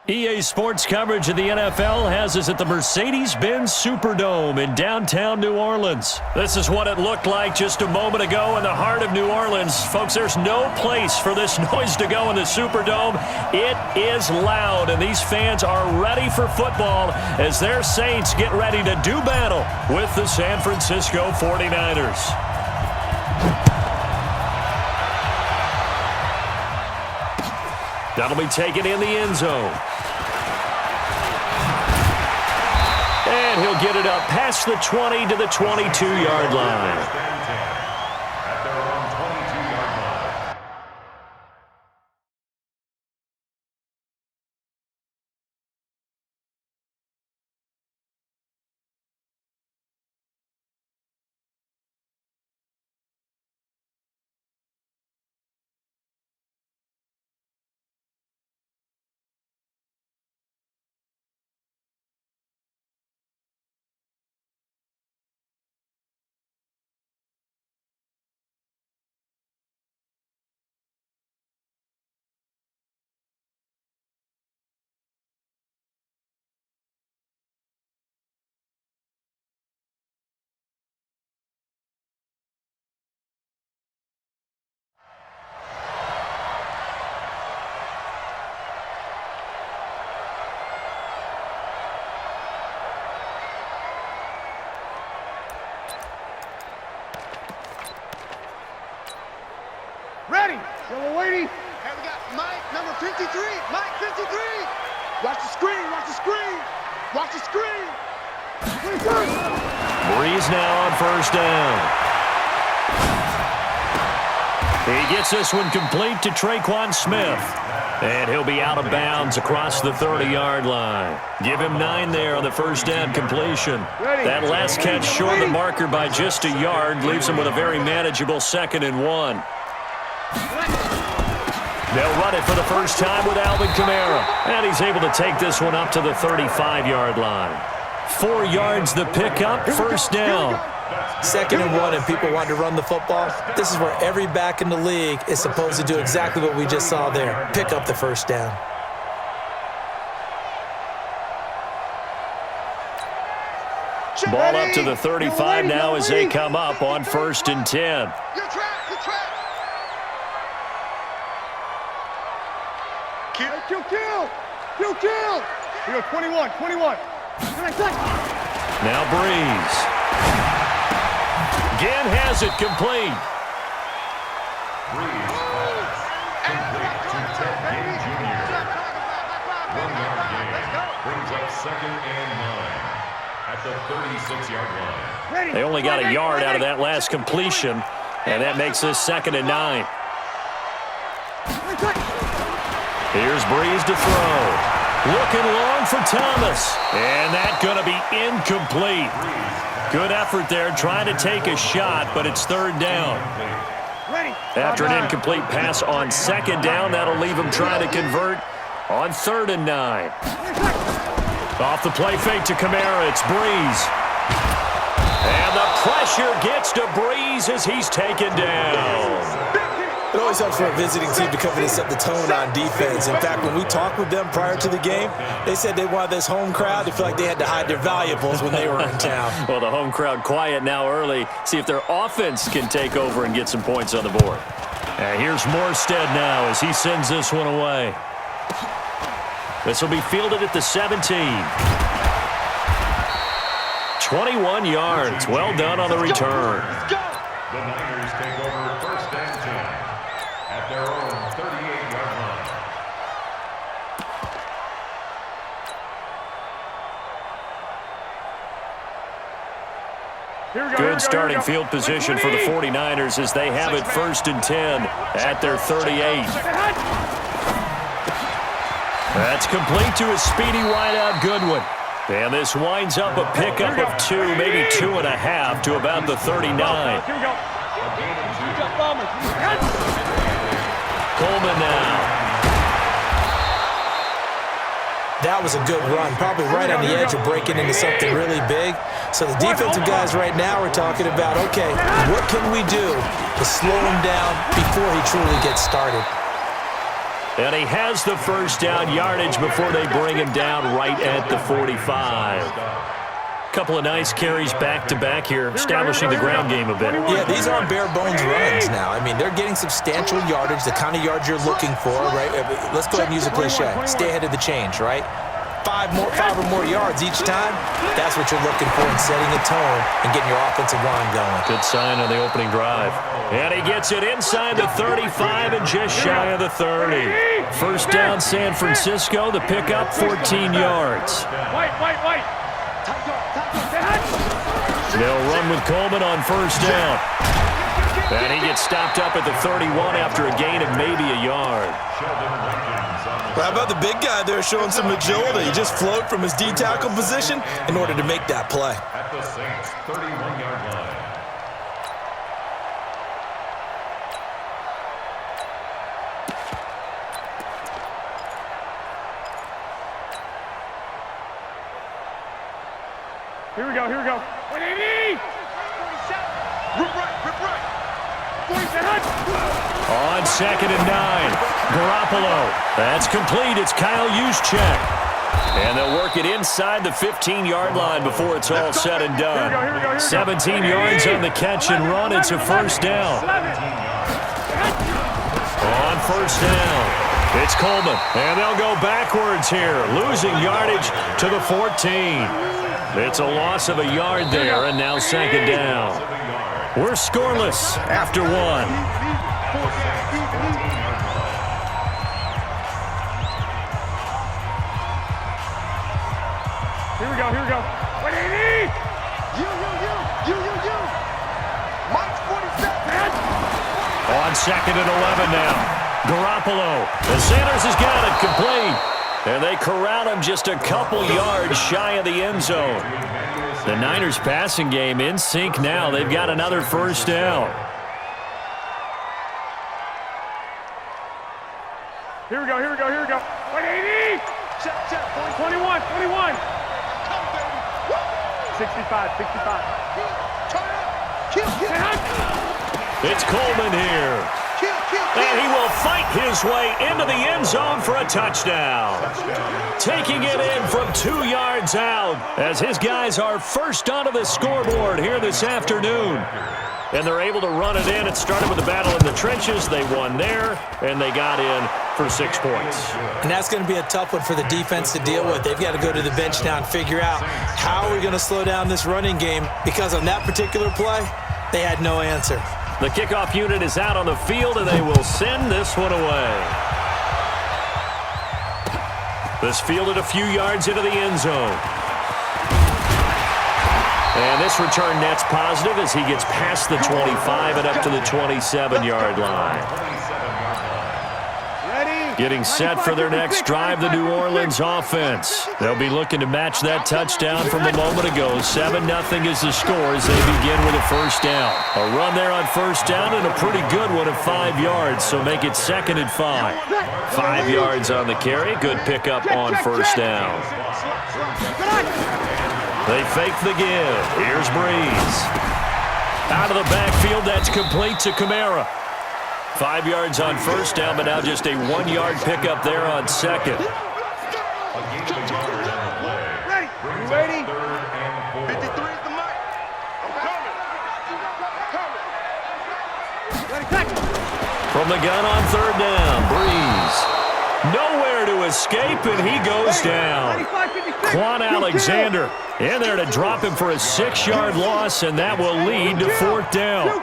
EA Sports coverage of the NFL has us at the Mercedes-Benz Superdome in downtown New Orleans. This is what it looked like just a moment ago in the heart of New Orleans. Folks, there's no place for this noise to go in the Superdome. It is loud, and these fans are ready for football as their Saints get ready to do battle with the San Francisco 49ers. That'll be taken in the end zone. And he'll get it up past the 20 to the 22-yard line. Ready. So we're waiting. Hey, we got Mike, number 53. Mike, 53. Watch the screen. Watch the screen. Watch the screen. Breeze now on first down. He gets this one complete to Traquan Smith. And he'll be out of bounds across the 30-yard line. Give him 9 there on the first down completion. That last catch short the marker by just a yard leaves him with a very manageable 2nd and 1. They'll run it for the first time with Alvin Kamara. And he's able to take this one up to the 35-yard line. 4 yards the pickup, first down. 2nd and 1 and people want to run the football. This is where every back in the league is supposed to do exactly what we just saw there. Pick up the first down. Ball up to the 35 now as they come up on 1st and 10. Kill. We go 21. Now Breeze. Again has it complete. Breeze complete to Ted Ginn Jr. 1-yard gain brings up 2nd and 9 at the 36-yard line. They only got a yard out of that last completion, and that makes this 2nd and 9. Here's Breeze to throw. Looking long for Thomas. And that's going to be incomplete. Good effort there trying to take a shot, but it's 3rd down. After an incomplete pass on 2nd down, that'll leave him trying to convert on 3rd and 9. Off the play fake to Kamara, it's Breeze. And the pressure gets to Breeze as he's taken down. It always helps for a visiting team to come in and set the tone on defense. In fact, when we talked with them prior to the game, they said they wanted this home crowd to feel like they had to hide their valuables when they were in town. Well, the home crowd quiet now early. See if their offense can take over and get some points on the board. And here's Morstead now as he sends this one away. This will be fielded at the 17. 21 yards. Well done on the return. The Niners take over 1st and 10 at their own 38-yard line. Good starting field position for the 49ers as they have it 1st and 10 at their 38. That's complete to a speedy wideout Goodwin. And this winds up a pickup of 2, maybe 2.5 to about the 39. Coleman now. That was a good run, probably right on the edge of breaking into something really big. So the defensive guys right now are talking about, okay, what can we do to slow him down before he truly gets started? And he has the first down yardage before they bring him down right at the 45. Couple of nice carries back-to-back here, establishing the ground game a bit. Yeah, these aren't bare-bones runs now. I mean, they're getting substantial yardage, the kind of yards you're looking for, right? Let's go ahead and use a cliche. Stay ahead of the change, right? Five or more yards each time, that's what you're looking for in setting a tone and getting your offensive line going. Good sign on the opening drive. And he gets it inside the 35 and just shy of the 30. First down, San Francisco. The pickup, 14 yards. White. They'll run with Coleman on first down. And he gets stopped up at the 31 after a gain of maybe a yard. How about the big guy there showing some agility? He just float from his D-tackle position in order to make that play. At the Saints' 31-yard line. Here we go. 180! Rip right. 47. On 2nd and 9, Garoppolo. That's complete. It's Kyle Juszczyk. And they'll work it inside the 15-yard line before it's all said and done. Here we go. 17 yards on the catch and run. It's a first down. On first down, it's Coleman. And they'll go backwards here, losing yardage to the 14. It's a loss of a yard there, and now 2nd down. We're scoreless after 1. Here we go. 180! You. Mike's 47. On 2nd and 11 now. Garoppolo. And Sanders has got it complete. And they corral him just a couple yards shy of the end zone. The Niners passing game in sync now. They've got another first down. Here we go. 180! 21. 65. It's Coleman here. And he will fight his way into the end zone for a touchdown. Taking it in from 2 yards out as his guys are first onto the scoreboard here this afternoon. And they're able to run it in. It started with a battle in the trenches. They won there, and they got in for 6 points. And that's going to be a tough one for the defense to deal with. They've got to go to the bench now and figure out how are we going to slow down this running game, because on that particular play, they had no answer. The kickoff unit is out on the field, and they will send this one away. This fielded a few yards into the end zone. And this return net's positive as he gets past the 25 and up to the 27-yard line. Getting set for their next drive, the New Orleans offense. They'll be looking to match that touchdown from a moment ago. 7-0 is the score as they begin with a first down. A run there on first down and a pretty good one at 5 yards, so make it 2nd and 5. 5 yards on the carry. Good pickup on first down. They fake the give. Here's Breeze. Out of the backfield, that's complete to Kamara. 5 yards on first down, but now just a 1-yard pickup there on 2nd. Ready? 53 is the mark. I'm coming. From the gun on 3rd down, Breeze. Nowhere to escape, and he goes down. Quan Alexander in there to drop him for a 6-yard loss, and that will lead to 4th down.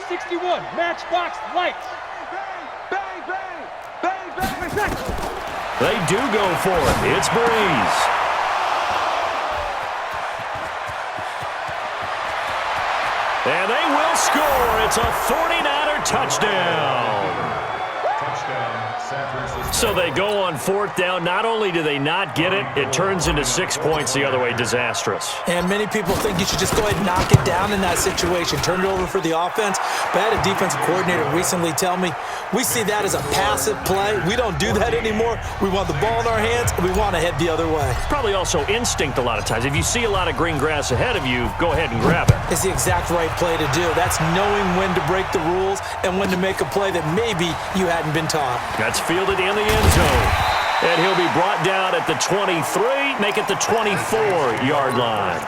61, matchbox lights. Bang. They do go for it. It's Breeze. And they will score. It's a 49er touchdown. Touchdown, San Francisco. So they go on fourth down. Not only do they not get it, it turns into 6 points the other way. Disastrous. And many people think you should just go ahead and knock it down in that situation. Turn it over for the offense. But I had a defensive coordinator recently tell me, we see that as a passive play. We don't do that anymore. We want the ball in our hands, and we want to head the other way. Probably also instinct a lot of times. If you see a lot of green grass ahead of you, go ahead and grab it. It's the exact right play to do. That's knowing when to break the rules and when to make a play that maybe you hadn't been taught. That's fielded in the end zone. And he'll be brought down at the 23, make it the 24-yard line.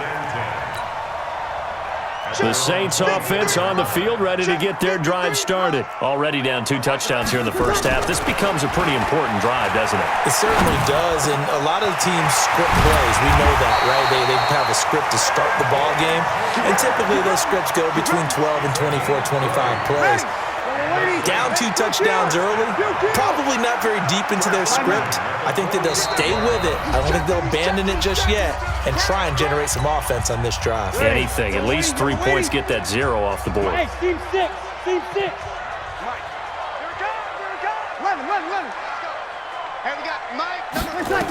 The Saints offense on the field, ready to get their drive started. Already down 2 touchdowns here in the first half. This becomes a pretty important drive, doesn't it? It certainly does, and a lot of the teams script plays. We know that, right? They have a script to start the ball game, and typically those scripts go between 12 and 24, 25 plays. Down 2 touchdowns early, probably not very deep into their script. I think that they'll stay with it. I don't think they'll abandon it just yet and try and generate some offense on this drive. Anything, at least 3 points, get that 0 off the board. Hey, team 6, team 6. Here it comes. 11. Hey, we got Mike, number 6.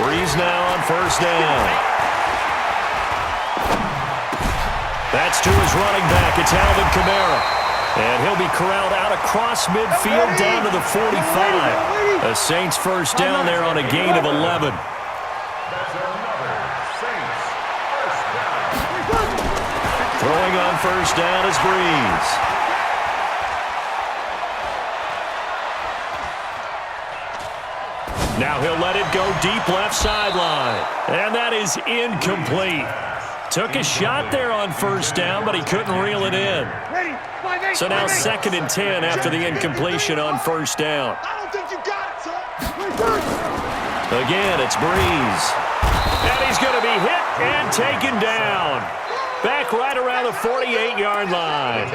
Breeze now on first down. That's to his running back. It's Alvin Kamara. And he'll be corralled out across midfield down to the 45. The Saints first down there on a gain of 11. Throwing on first down is Breeze. Now he'll let it go deep left sideline. And that is incomplete. Took a shot there on first down, but he couldn't reel it in. So now 2nd and 10 after the incompletion on first down. I don't think you got it, son. Again, it's Breeze. And he's going to be hit and taken down. Back right around the 48-yard line.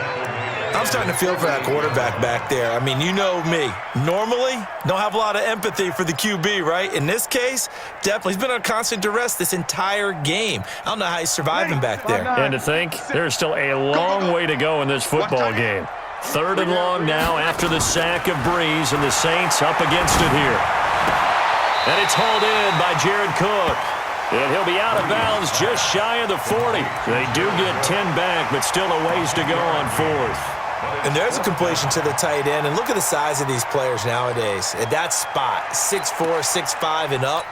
I'm starting to feel for that quarterback back there. I mean, you know me. Normally, don't have a lot of empathy for the QB, right? In this case, definitely. He's been under constant duress this entire game. I don't know how he's surviving back there. And to think, there's still a long way to go in this football game. 3rd and long now after the sack of Breeze, and the Saints up against it here. And it's hauled in by Jared Cook. And he'll be out of bounds just shy of the 40. They do get 10 back, but still a ways to go on 4th. And there's a completion to the tight end. And look at the size of these players nowadays. At that spot, 6'4", 6'5", and up.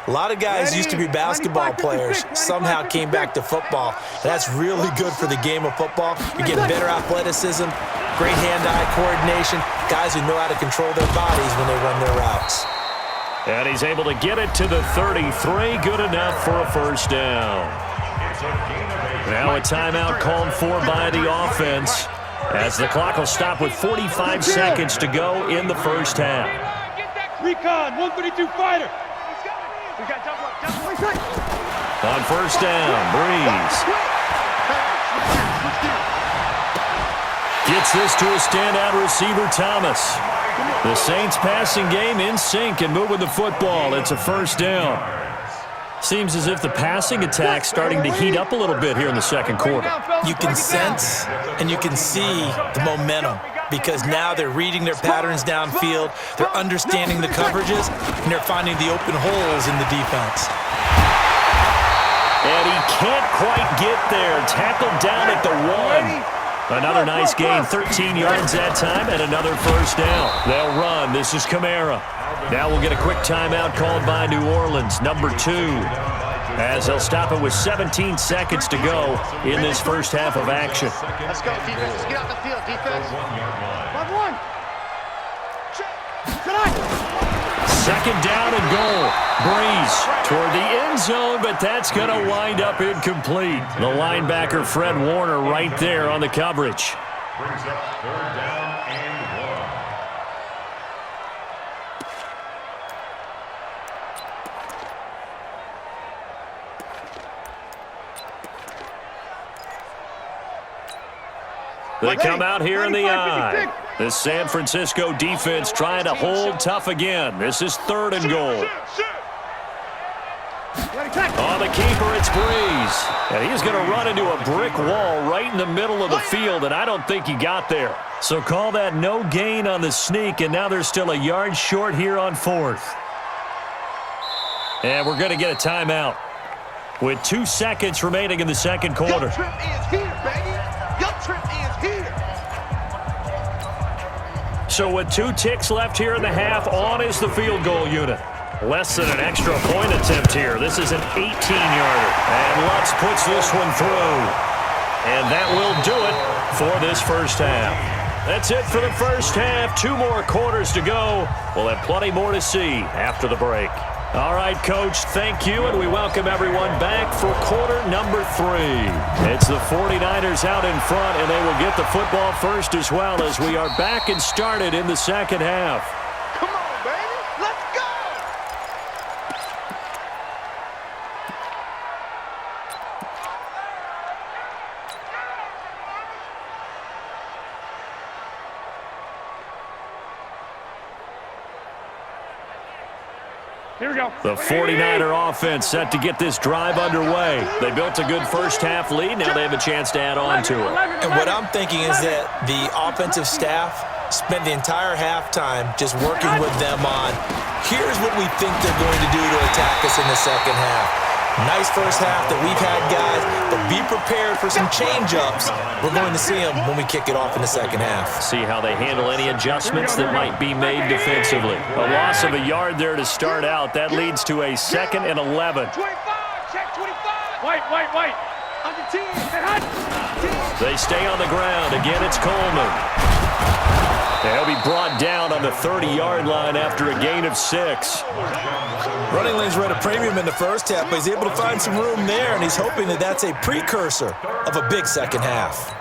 A lot of guys used to be basketball players, somehow came back to football. That's really good for the game of football. You're getting better athleticism, great hand-eye coordination, guys who know how to control their bodies when they run their routes. And he's able to get it to the 33. Good enough for a first down. Now a timeout called for by the offense, as the clock will stop with 45 seconds to go in the first half. Recon, 132 fighter. On first down, Breeze gets this to a standout receiver, Thomas. The Saints passing game in sync and moving the football. It's a first down. Seems as if the passing attack's starting to heat up a little bit here in the second quarter. You can sense and you can see the momentum, because now they're reading their patterns downfield, they're understanding the coverages, and they're finding the open holes in the defense. And he can't quite get there. Tackled down at the 1. Another nice gain, 13 yards that time, and another first down. They'll run. This is Kamara. Now we'll get a quick timeout called by New Orleans, number 2, as they'll stop it with 17 seconds to go in this first half of action. Let's go, defense. Let's get out the field, defense. 5-1. Second down and goal. Breeze toward the end zone, but that's going to wind up incomplete. The linebacker, Fred Warner, right there on the coverage. Brings up 3rd down and 1. They come out here in the eye. The San Francisco defense trying to hold tough again. This is 3rd and goal. On the keeper, it's Breeze. And he's going to run into a brick wall right in the middle of the field, and I don't think he got there. So call that no gain on the sneak, and now they're still a yard short here on 4th. And we're going to get a timeout with 2 seconds remaining in the second quarter. Your trip is here, baby. Your trip is here. So with 2 ticks left here in the half, on is the field goal unit. Less than an extra point attempt here. This is an 18-yarder. And Lutz puts this one through. And that will do it for this first half. That's it for the first half. 2 more quarters to go. We'll have plenty more to see after the break. All right, Coach, thank you, and we welcome everyone back for quarter number 3. It's the 49ers out in front, and they will get the football first as well as we are back and started in the second half. Come on, baby. Let's go. Here we go. The 49er offense set to get this drive underway. They built a good first half lead. Now they have a chance to add on to it. And what I'm thinking is that the offensive staff spent the entire halftime just working with them on, here's what we think they're going to do to attack us in the second half. Nice first half that we've had, guys, but be prepared for some change-ups. We're going to see them when we kick it off in the second half. See how they handle any adjustments that might be made defensively. A loss of a yard there to start out. That leads to a 2nd and 11. 25, check 25. White. Under 10. They stay on the ground. Again, it's Coleman. They'll be brought down on the 30-yard line after a gain of 6. Running lanes were at a premium in the first half, but he's able to find some room there, and he's hoping that that's a precursor of a big second half.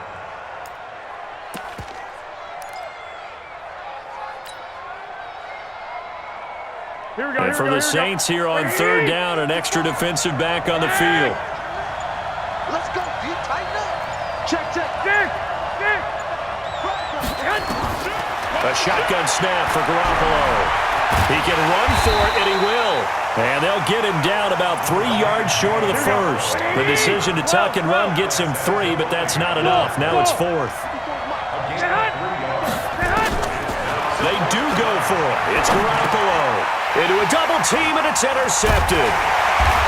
Here we go. And for the Saints here on 3rd down, an extra defensive back on the field. Let's go, D. Tighten up. Check. A shotgun snap for Garoppolo. He can run for it, and he will. And they'll get him down about 3 yards short of the first. The decision to tuck and run gets him 3, but that's not enough. Now it's 4th. They do go for it. It's Garoppolo. Into a double team, and it's intercepted.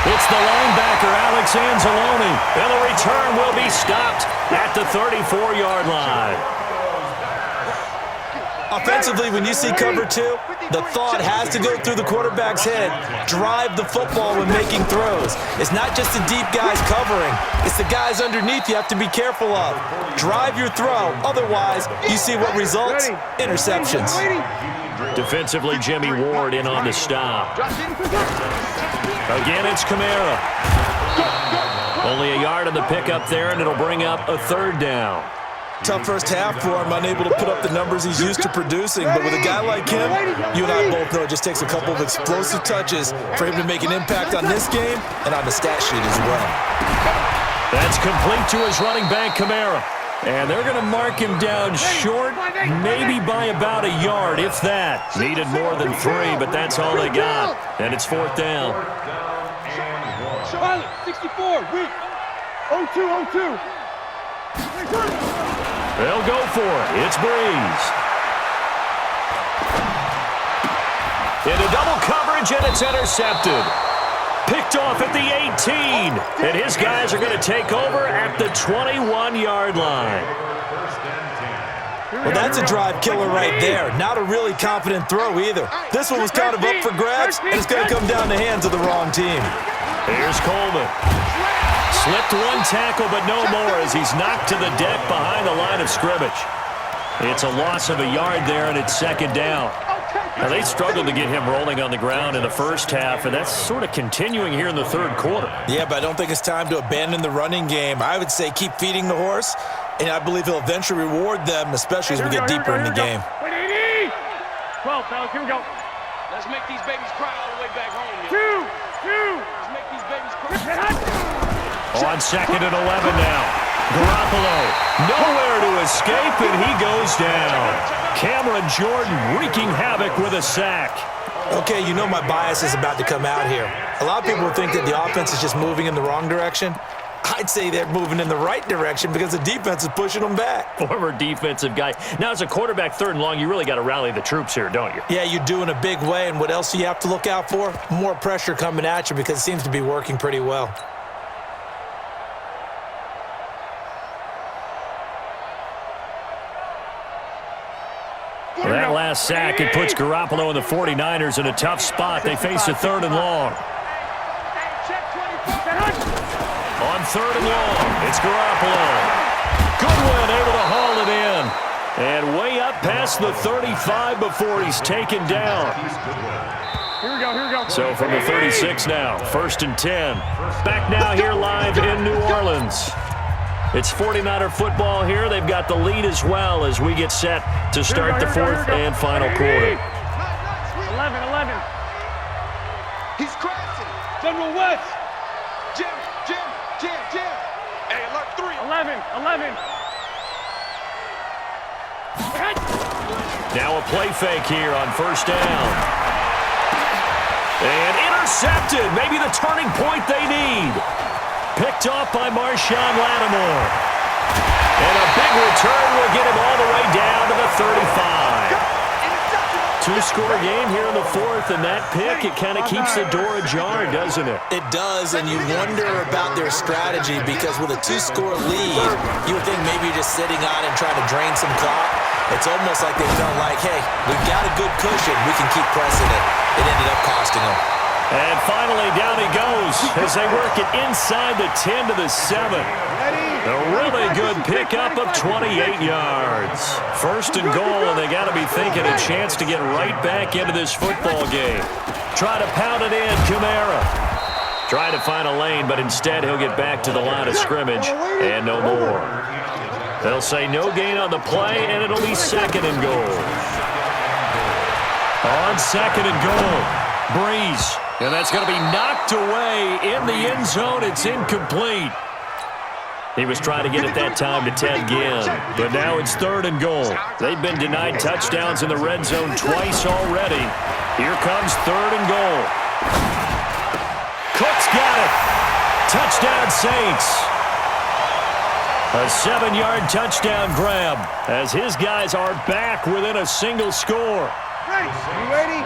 It's the linebacker, Alex Anzalone. And the return will be stopped at the 34-yard line. Offensively, when you see cover 2, the thought has to go through the quarterback's head. Drive the football when making throws. It's not just the deep guys covering. It's the guys underneath you have to be careful of. Drive your throw. Otherwise, you see what results? Interceptions. Defensively, Jimmy Ward in on the stop. Again, it's Kamara. Only a yard on the pickup there, and it'll bring up a 3rd down. Tough first half for him, unable to put up the numbers he's used to producing. But with a guy like him, you and I both know it just takes a couple of explosive touches for him to make an impact on this game and on the stat sheet as well. That's complete to his running back, Kamara. And they're going to mark him down short, maybe by about a yard, if that. Needed more than 3, but that's all they got. And it's 4th down. Pilot, 64, weak. 02. They'll go for it. It's Breeze. Into double coverage, and it's intercepted. Picked off at the 18. And his guys are going to take over at the 21-yard line. Well, that's a drive killer right there. Not a really confident throw either. This one was kind of up for grabs, and it's going to come down the hands of the wrong team. Here's Coleman. Slipped one tackle, but no more as he's knocked to the deck behind the line of scrimmage. It's a loss of a yard there, and it's 2nd down. Now, they struggled to get him rolling on the ground in the first half, and that's sort of continuing here in the 3rd quarter. Yeah, but I don't think it's time to abandon the running game. I would say keep feeding the horse, and I believe he'll eventually reward them, especially as we get deeper in the game. 12, fellas, here we go. Let's make these babies cry all the way back home. Two. Let's make these babies cry. On 2nd and 11 now. Garoppolo, nowhere to escape, and he goes down. Cameron Jordan wreaking havoc with a sack. Okay, you know my bias is about to come out here. A lot of people think that the offense is just moving in the wrong direction. I'd say they're moving in the right direction because the defense is pushing them back. Former defensive guy. Now, as a quarterback, 3rd and long, you really got to rally the troops here, don't you? Yeah, you do in a big way, and what else do you have to look out for? More pressure coming at you because it seems to be working pretty well. Well, that last sack, it puts Garoppolo and the 49ers in a tough spot. They face a 3rd and long. On 3rd and long, it's Garoppolo. Goodwin able to haul it in. And way up past the 35 before he's taken down. Here we go. So from the 36 now, 1st and 10. Back now here live in New Orleans. It's 49er football here. They've got the lead as well as we get set to start the 4th and final quarter. 11. He's crashing. General West. Jim. Hey, alert 3. 11. Now a play fake here on 1st down. And intercepted. Maybe the turning point they need. Picked off by Marshawn Lattimore. And a big return will get him all the way down to the 35. Two-score game here in the 4th, and that pick, it kind of keeps the door ajar, doesn't it? It does, and you wonder about their strategy because with a 2-score lead, you would think maybe you're just sitting on and trying to drain some clock. It's almost like they felt like, hey, we've got a good cushion. We can keep pressing it. It ended up costing them. And finally, down he goes as they work it inside the 10 to the 7. A really good pickup of 28 yards. 1st and goal, and they got to be thinking a chance to get right back into this football game. Try to pound it in, Kamara. Try to find a lane, but instead he'll get back to the line of scrimmage and no more. They'll say no gain on the play, and it'll be 2nd and goal. On 2nd and goal, Breeze. And that's going to be knocked away in the end zone. It's incomplete. He was trying to get it that time to Ted Ginn, but now it's 3rd and goal. They've been denied touchdowns in the red zone twice already. Here comes 3rd and goal. Cook's got it. Touchdown, Saints. A 7-yard touchdown grab as his guys are back within a single score. You ready?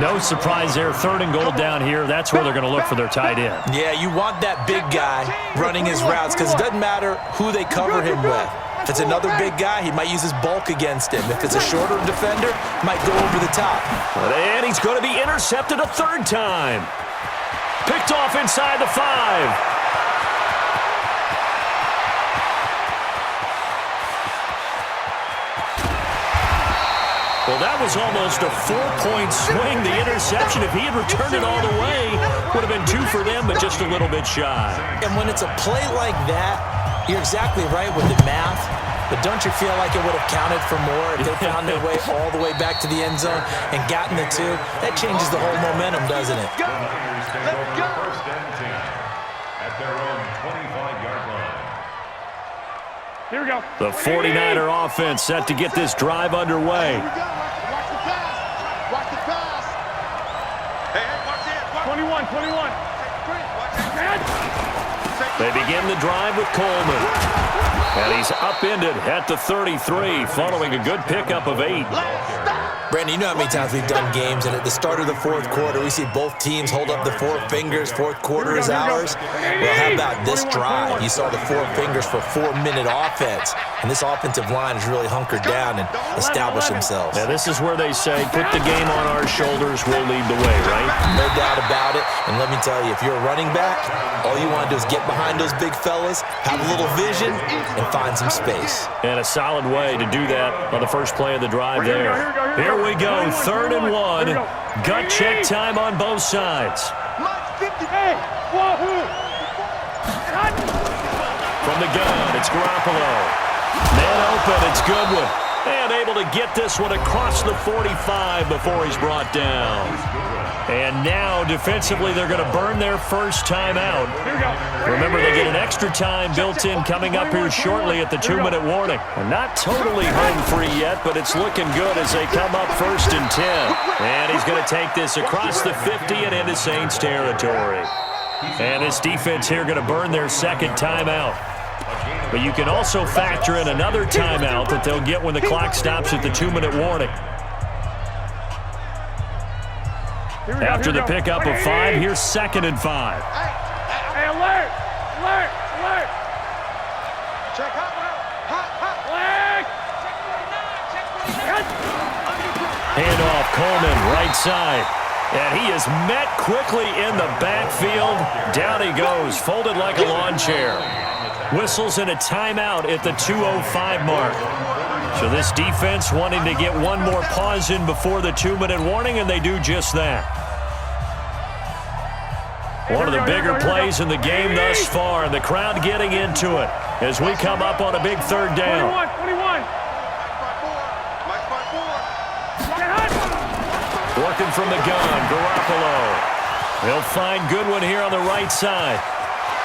No surprise there, 3rd and goal down here. That's where they're going to look for their tight end. Yeah, you want that big guy running his routes because it doesn't matter who they cover him with. If it's another big guy, he might use his bulk against him. If it's a shorter defender, he might go over the top. And he's going to be intercepted a 3rd time. Picked off inside the 5. Well, that was almost a 4-point swing, the interception. If he had returned it all the way, would have been 2 for them, but just a little bit shy. And when it's a play like that, you're exactly right with the math, but don't you feel like it would have counted for more if they found their way all the way back to the end zone and gotten the 2? That changes the whole momentum, doesn't it? Let's go. 1st and 10 at their own 25-yard line. Here we go. The 49er offense set to get this drive underway. Watch the pass. Hey, watch it. 21. They begin the drive with Coleman. And he's upended at the 33 following a good pickup of 8. Brandon, you know how many times we've done games, and at the start of the 4th quarter, we see both teams hold up the 4 fingers. 4th quarter is ours. Well, how about this drive? You saw the 4 fingers for 4-minute offense, and this offensive line has really hunkered down and established themselves. Now, this is where they say, put the game on our shoulders, we'll lead the way, right? No doubt about it, and let me tell you, if you're a running back, all you want to do is get behind those big fellas, have a little vision, and find some space. And a solid way to do that on the first play of the drive there. Here we go, 3rd and 1. Gut check time on both sides. Hey, wahoo! From the gun, it's Garoppolo. Man open, it's Goodwin. And able to get this one across the 45 before he's brought down. And now, defensively, they're going to burn their first timeout. Here we go. Remember, they get an extra time built in coming up here shortly at the 2-minute warning. Well, not totally home free yet, but it's looking good as they come up 1st and 10. And he's going to take this across the 50 and into Saints territory. And this defense here going to burn their second timeout. But you can also factor in another timeout that they'll get when the clock stops at the 2-minute warning. After the pickup of 5, here's 2nd and 5. Hey, alert! Alert! Alert! Check hot, Handoff, Coleman, right side. And he is met quickly in the backfield. Down he goes, folded like a lawn chair. Whistles in a timeout at the 2:05 mark. So this defense wanting to get one more pause in before the 2-minute warning, and they do just that. One of the bigger plays in the game thus far, and the crowd getting into it as we come up on a big 3rd down. 21. Working from the gun, Garoppolo. They'll find Goodwin here on the right side.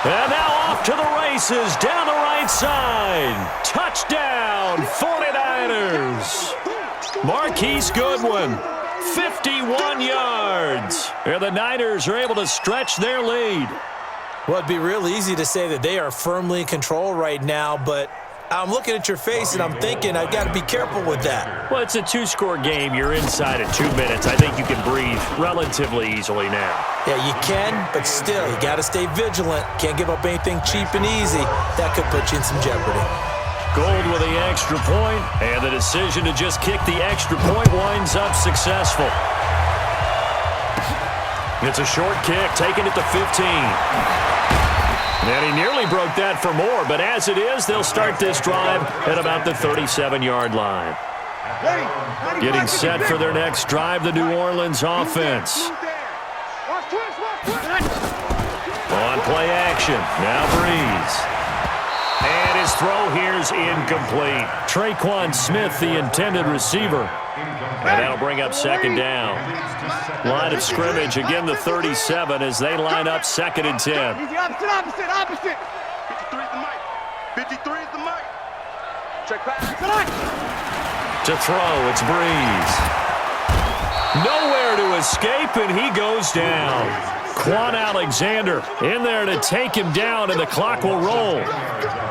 And now off to the races, down the right side. Touchdown, 49ers. Marquise Goodwin, 51 yards. And the Niners are able to stretch their lead. Well, it'd be real easy to say that they are firmly in control right now, but I'm looking at your face and I'm thinking I've got to be careful with that. Well, it's a 2-score game. You're inside at 2 minutes. I think you can breathe relatively easily now. Yeah, you can, but still, you got to stay vigilant. Can't give up anything cheap and easy. That could put you in some jeopardy. Gold with the extra point, and the decision to just kick the extra point winds up successful. It's a short kick, taken at the 15. And he nearly broke that for more, but as it is, they'll start this drive at about the 37-yard line. Getting set for their next drive, the New Orleans offense. On play action, now Breeze. And his throw here's incomplete. Traquan Smith, the intended receiver. And that'll bring up 2nd down. Line of scrimmage, again the 37 as they line up 2nd and 10. Opposite. 53 is the mic. 53 is the mic. Check back. To throw, it's Breeze. Nowhere to escape, and he goes down. Quan Alexander in there to take him down, and the clock will roll.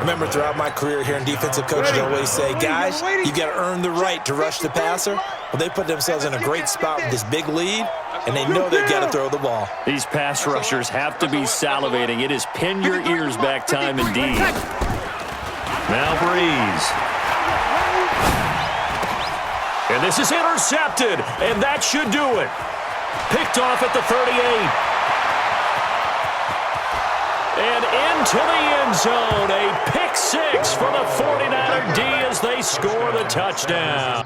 Remember, throughout my career here in defensive coaches, I always say, guys, you got to earn the right to rush the passer. Well, they put themselves in a great spot with this big lead, and they know they've got to throw the ball. These pass rushers have to be salivating. It is pin your ears back time indeed. Now Breeze. And this is intercepted, and that should do it. Picked off at the 38. And into the end zone, a pick 6 for the 49er D as they score the touchdown.